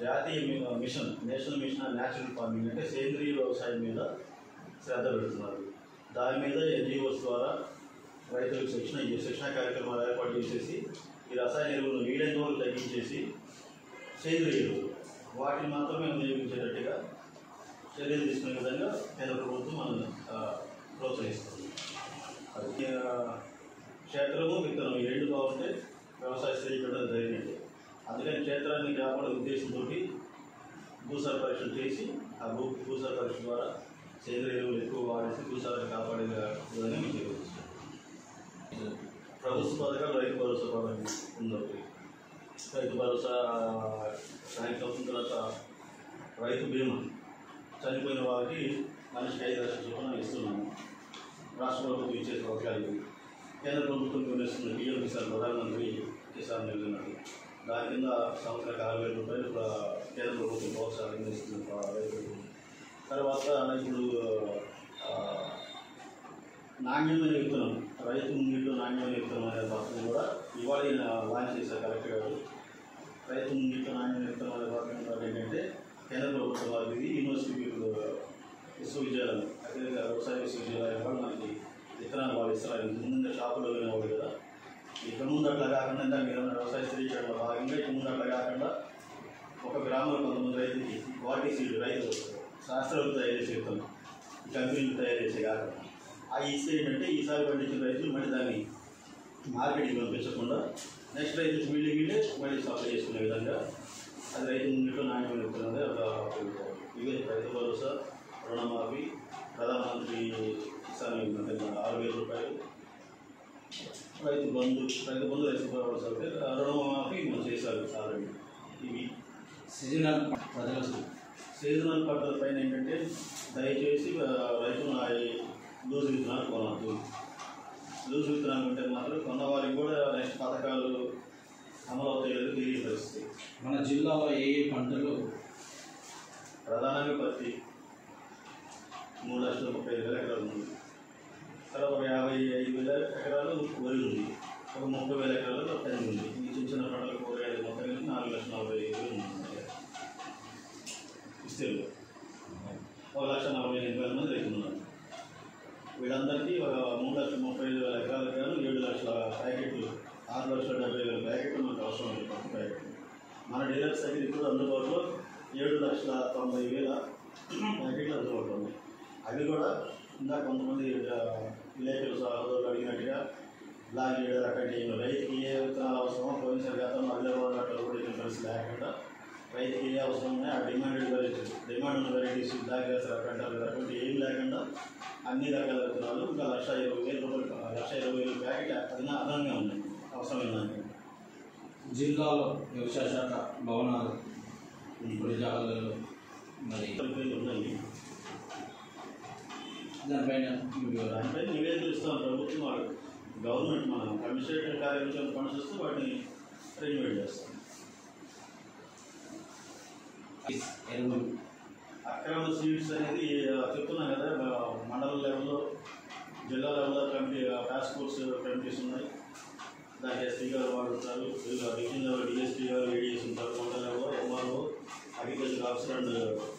జాతీయ machine national mission on natural farming అంటే సేంద్రీయ వ్యవసాయం మీద శ్రద్ధ పెడుతున్నారు. దాని మీద ఎన్జిఓస్ ద్వారా రైతులకు శిక్షణ కార్యక్రమాలు ఏర్పాటు చేసేసి ఈ రసాయన ఎరువులను వీలైన వరకు తగ్గించేసి సేంద్రీయ ఎరువులు వాటిని మాత్రమే ఉపయోగించేటట్టుగా చర్యలు తీసుకునే విధంగా కేంద్ర ప్రభుత్వం మనం ప్రోత్సహిస్తుంది. క్షేత్రము విత్తనం ఈ రెండు బాగుంటే వ్యవసాయ స్థిరీకరణ జరిగినట్టే. అందుకని క్షేత్రాన్ని కాపాడే ఉద్దేశంతో భూసార పరీక్షలు చేసి ఆ భూసార పరీక్ష ద్వారా సేంద్రీయ ఎరువులు ఎక్కువ వాడేసి భూసారాన్ని కాపాడే విధంగా మీకు తెలియజేస్తాం. ప్రభుత్వ పథకాలు రైతు భరోసా పథకం ఉందొకటి. రైతు భరోసా సాయంత్రం అవుతున్న తర్వాత రైతు బీమా చనిపోయిన వారికి మనిషికి 5 లక్షల చొప్పున ఇస్తున్నాము. రాష్ట్ర ప్రభుత్వం ఇచ్చే పథకాలు కేంద్ర ప్రభుత్వం నిర్వహిస్తున్న పిఎం కిసాన్ ప్రధానమంత్రి కిసాన్ యోజన దాని కింద సంవత్సరానికి 6,000 రూపాయలు కేంద్ర ప్రభుత్వం ప్రోత్సాహం ఇస్తున్న రైతులు. తర్వాత ఇప్పుడు నాణ్యమైన విత్తనం రైతు ముంగిట్లో నాణ్యమైన విత్తనం అనే పథకం కూడా ఇవాళ లాంచ్ చేశారు కలెక్టర్ గారు. రైతు ముంగిట్లో నాణ్యమైన విత్తనం అనే పథకం ద్వారా ఏంటంటే కేంద్ర ప్రభుత్వం వారికి యూనివర్సిటీ విశ్వవిద్యాలయం అదేవిధంగా వ్యవసాయ విశ్వవిద్యాలయం కూడా మనకి విత్తనాలు వాళ్ళు ఇస్తారు. ముందుగా షాపులో వినేవాళ్ళు కదా. ఇక్కడ ముందు అట్లా కాకుండా మీరు వ్యవసాయ స్థిరీకరణలో భాగంగా ఇక్కడ ముందు అట్లా కాకుండా ఒక గ్రామంలో కొంతమంది రైతుకి క్వాలిటీ సీడ్ రైతులు శాస్త్రాలు తయారు చేసే విత్తనం కంపెనీలు తయారు చేసే కాకుండా ఆ ఇస్తే ఏంటంటే ఈసారి పండించిన రైతులు మళ్ళీ దాన్ని మార్కెటింగ్ పంపించకుండా నెక్స్ట్ రైతులు వీళ్ళే మళ్ళీ సప్లై చేసుకునే విధంగా అది రైతు ముందులో నాణ్యమైన విత్తనాలే ఇవే రైతు భరోసా, రుణమాఫీ, ప్రధానమంత్రి కిసాన్ యోజన 6,000 రూపాయలు, రైతు బంధు రైతు భరోసా రుణమాఫీ మనం చేశారు ఆల్రెడీ. ఇవి సీజనల్ పంటల పైన ఏంటంటే దయచేసి రైతులు లూజు విత్తనాలు కొనవద్దు. లూజు విత్తనాలు ఉంటే మాత్రం కొన్నవారికి కూడా నెక్స్ట్ పథకాలు అమలు అవుతాయో తెలియ పరిస్థితి. మన జిల్లాలో ఏ పంటలు ప్రధానంగా పత్తి 3,35,000 ఎకరాలు ఉంది. తర్వాత ఒక 55,000 ఎకరాలు వరి ఉంది. ఒక 30,000 ఎకరాలు కంది ఉంది. ఈ చిన్న పంటలు కూరగాయలు మొత్తం 4,40,000 ఉంది. ఇస్తేలో 1,48,000 మంది రైతులు ఉన్నారు. వీళ్ళందరికీ ఒక 3,35,000 ఎకరాలకు గాను 7 లక్షల ప్యాకెట్లు 6,70,000 ప్యాకెట్లు మనకు అవసరం లేదు. పత్తి ప్యాకెట్లు మన డీలర్స్ దగ్గర ఇప్పుడు అందుబాటులో 7,90,000 ప్యాకెట్లు అందుబాటులో ఉన్నాయి. అవి కూడా ఇందాక కొంతమంది విలేకరులు సహోదరులు అడిగినట్టుగా బ్లాక్ చేయడం అక్కడి రైతుకి ఏ విత్తనాలు అవసరమో పోయినసారి గతంలో అల్లెవాళ్ళు కూడా పరిస్థితి లేకుండా రైతుకి ఏ అవసరం ఉన్నాయి ఆ డిమాండ్ ఉన్న వెరైటీస్ బ్లాక్ చేస్తారు అక్కడ అటువంటి ఏం లేకుండా అన్ని రకాల విత్తనాలు ఇంకా 1,20,000 రూపాయలు 1,20,000 ప్యాకెట్ అదనంగా ఉన్నాయి అవసరమైన దానికి. జిల్లాలో వ్యవసాయ శాఖ భవనాలు ఇప్పుడు జాగాలలో మరి ఉన్నాయి. దానిపైన నివేదికలు ఇస్తాం ప్రభుత్వం వాళ్ళు గవర్నమెంట్ మనం అడ్మినిస్ట్రేటివ్ కార్యక్రమాలు ఫండ్స్ వస్తే వాటిని రెన్యువేట్ చేస్తాం. ఎరువులు అక్రమ సీడ్స్ అనేది చెప్తున్నాం కదా మండల లెవెల్లో జిల్లా లెవెల్లో కమిటీ టాస్క్ ఫోర్స్ కమిటీస్ ఉన్నాయి. దానికి ఎస్పీ గారు వాళ్ళు ఉంటారు, డివిజన్ లెవెల్ డిఎస్పీ గారు ఏడీఎస్ ఉంటారు, మండల లెవెల్లో MRO agriculture officer and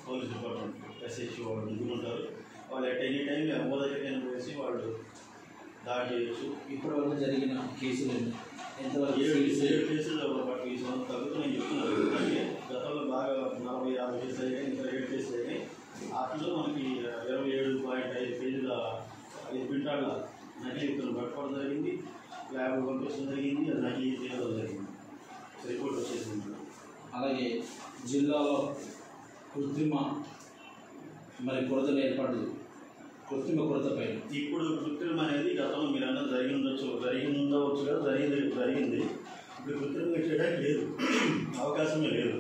police department SHO వాళ్ళు ముగ్గురు ఉంటారు. వాళ్ళు ఎట్ ఎనీ టైం ఎంఓ దగ్గరికి వేసి వాళ్ళు దాడి చేయొచ్చు. ఇప్పటి వరకు జరిగిన కేసులు ఎంతవరకు? 7 కేసులు ఈ సంవత్సరం తగ్గుతున్నాయని చెప్తున్నారు. ఎందుకంటే గతంలో బాగా 40-50 కేసులు అయ్యాయి, ఇంకా 7 కేసులు అయ్యాయి. వాటిలో మనకి 27.5 కేజీల 5 క్వింటాళ్ళ నకిలీ విత్తనం పట్టుకోవడం జరిగింది, ల్యాబ్ పంపించడం జరిగింది, అది నకిలీ తీయడం జరిగింది, రిపోర్ట్ వచ్చేసింది. అలాగే జిల్లాలో కృత్రిమ కొరతలు ఏర్పాటు కృత్రిమ కొరతపై ఇప్పుడు కృత్రిమ అనేది గతంలో మీరు అన్నది జరిగిందవచ్చు కదా, జరిగింది. ఇప్పుడు కృత్రిమంగా చేయడానికి లేదు, అవకాశమే లేదు.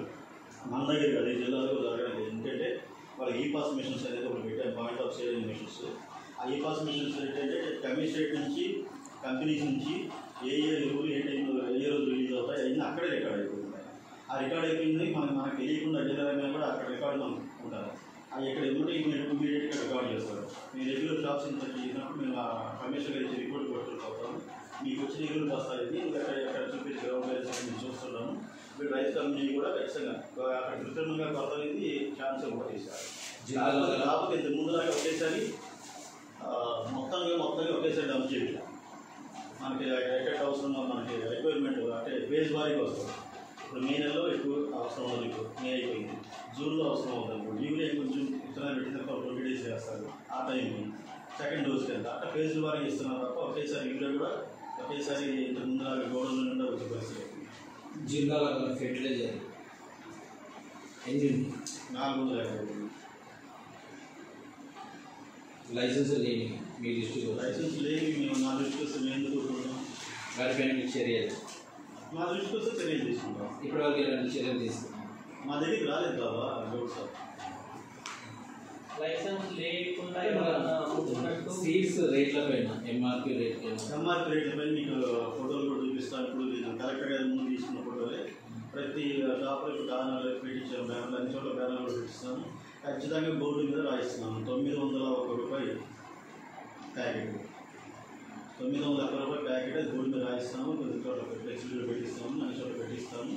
మన దగ్గర కదా ఈ జిల్లాలో జరగలేదు. ఎందుకంటే వాళ్ళకి ఈపాస్ మిషన్స్ అనేది ఒకటి పెట్టారు, పాయింట్ ఆఫ్ సేల్ మిషన్స్. ఆ ఈపాస్ మిషన్స్ ఏంటంటే కమిషనరేట్ నుంచి కంపెనీస్ నుంచి ఏ ఎరువులు ఏ టైంలో ఏ రోజు రిలీజ్ అవుతాయి అవన్నీ అక్కడే రికార్డ్ అయిపోతున్నాయి. ఆ రికార్డ్ అయిపోయింది మనకు తెలియకుండా డీలర్ కూడా అక్కడ రికార్డు మనం ఉంటారు. అది ఎక్కడ ఇమీడియట్గా రికార్డ్ చేస్తారు. మీ రెగ్యులర్ షాప్స్ ఇన్స్పెక్ట్ చేసినప్పుడు మేము ఆ కమిషనర్ ఇచ్చి రిపోర్ట్ కొట్టుకుంటాము. మీకు వచ్చిన ఎగురు వస్తాయి ఎక్కడ చూపించి గ్రౌండ్ మేము చూస్తున్నాము. వీడు రైతు కంపెనీ కూడా ఖచ్చితంగా అక్కడ కృత్రిమంగా కొరత అనేది ఛాన్స్ కూడా తీశారు. కాకపోతే ఇంత ముందులాగా ఒకేసారి మొత్తంగా ఒకేసారి డంప్ చేయాలి. మనకి ఎక్కడ అవసరం మనకి రిక్వైర్మెంట్ అంటే ఫేజ్ వారీగా వస్తుంది. ఇప్పుడు మే నెలలో ఎక్కువ అవసరం ఉంది, ఇప్పుడు మే అయిపోయింది, జూన్లో అవసరం అవుతుంది. ఇప్పుడు యూరియా కొంచెం విత్తనాలు పెట్టిన 20 days వేస్తారు, ఆ టైంకి సెకండ్ డోస్కి వెళ్తా అట్లా ఫేజ్ వారీగా ఇస్తున్నారు తప్ప ఒకేసారి యూరియా కూడా ఒకేసారి ఇంత ముందులాగా గోడల నుండి వచ్చే పరిస్థితి. జిల్లాలో ఫెర్టిలైజర్ ఎంజిన్ 450 లైసెన్స్ లేని మీ దృష్టిలో లైసెన్స్ లేని మేము నా దృష్టికి వస్తే మేము ఎందుకు కూర్చుంటాం? వారిపైన మీకు చర్యలు మా దృష్టికి వస్తే చర్యలు తీసుకుంటాం. ఇప్పటివరకు ఎలాంటి చర్యలు తీసుకుంటాం? మా దగ్గరికి రాలేదు బాబా డౌట్ సార్. లైసెన్స్ లేకుండా సీడ్స్ రేట్ల పైన ఎంఆర్పి రేట్ ఎంఆర్పి రేట్ల పైన మీకు ఫోటోలు కూడా చూపిస్తాను. ఇప్పుడు నేను కలెక్టర్ గారి ముందు తీసుకున్న ఫోటోలే ప్రతి షాప్లో ఇప్పుడు బ్యానర్లు పెట్టించాను, బ్యానర్లు అన్ని చోట్ల బ్యానర్లు కూడా పెట్టిస్తాను. ఖచ్చితంగా బోర్డు మీద రాయిస్తున్నాను 901 రూపాయలు ప్యాకెట్, 901 రూపాయల ప్యాకెట్ అది బోర్డు మీద రాయిస్తాము. కొద్ది చోట్ల ఫ్లెక్సిబిలిటీ పెట్టిస్తాము, అన్ని చోట్ల పెట్టిస్తాము.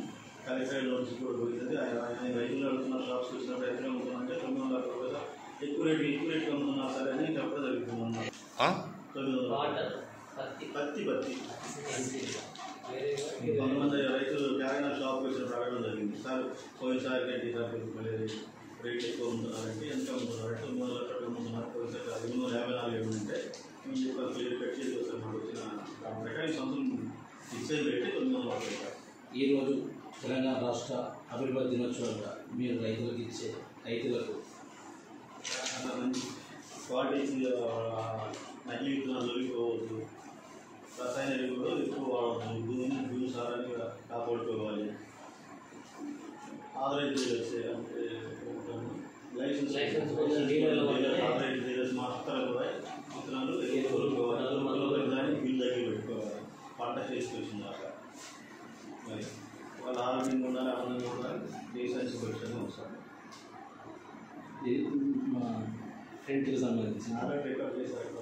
కలెక్టర్ నుంచి కూడా పోతుంది. ఆయన రైతులు అడుగుతున్న షాప్స్ వచ్చినప్పుడు ఎక్కడ అమ్ముతున్నామంటే 900 రూపాయలు ఎక్కువ రేట్గా అమ్ముతున్నా సరే అని చెప్పడం జరుగుతుంది. 900 పత్తి కొంతమంది రైతులు తెలంగాణ షాప్కి వచ్చినప్పుడు అడగడం జరిగింది. సార్ పోయినసారి కంటే రేట్ ఎక్కువ అమ్ముతున్నారంటే ఎంత అమ్ముతున్నారంటే 900 అమ్ముతున్నారు, పోయినసారి 354 ఉంటే మేము క్లియర్ కట్ చేసి వస్తాం. మాకు వచ్చిన దాని ప్రకారం సంవత్సరం ఇచ్చేది రేట్ 900 రూపాయలు. ఈరోజు తెలంగాణ రాష్ట్ర అభివృద్ధి దినోత్సవంగా మీరు రైతులకు మంచి క్వాలిటీ నకిలీ విత్తనాలు దొరికిపోవద్దు, రసాయన ఎరువులు ఎక్కువ వాడవద్దు, భూమి సారాన్ని కాపాడుకోవాలి. ఆథరైజ్ డీలర్స్ అంటే లైసెన్స్ ఆథరైజ్ డీలర్స్ మాత్రం కూడా విత్తనాలు ఎక్కువ దాన్ని బిల్ దగ్గర పెట్టుకోవాలి. పంట చేసుకొచ్చిందాక మరి వాళ్ళ ఆరోగ్యంగా ఉండాలి, ఆనందంగా ఉండాలి, దేశానికి పరిశ్రమ వస్తారు. ఇది మా ఫ్రెండ్కి సంబంధించి ఆధార్ రికార్డ్ చేశారు.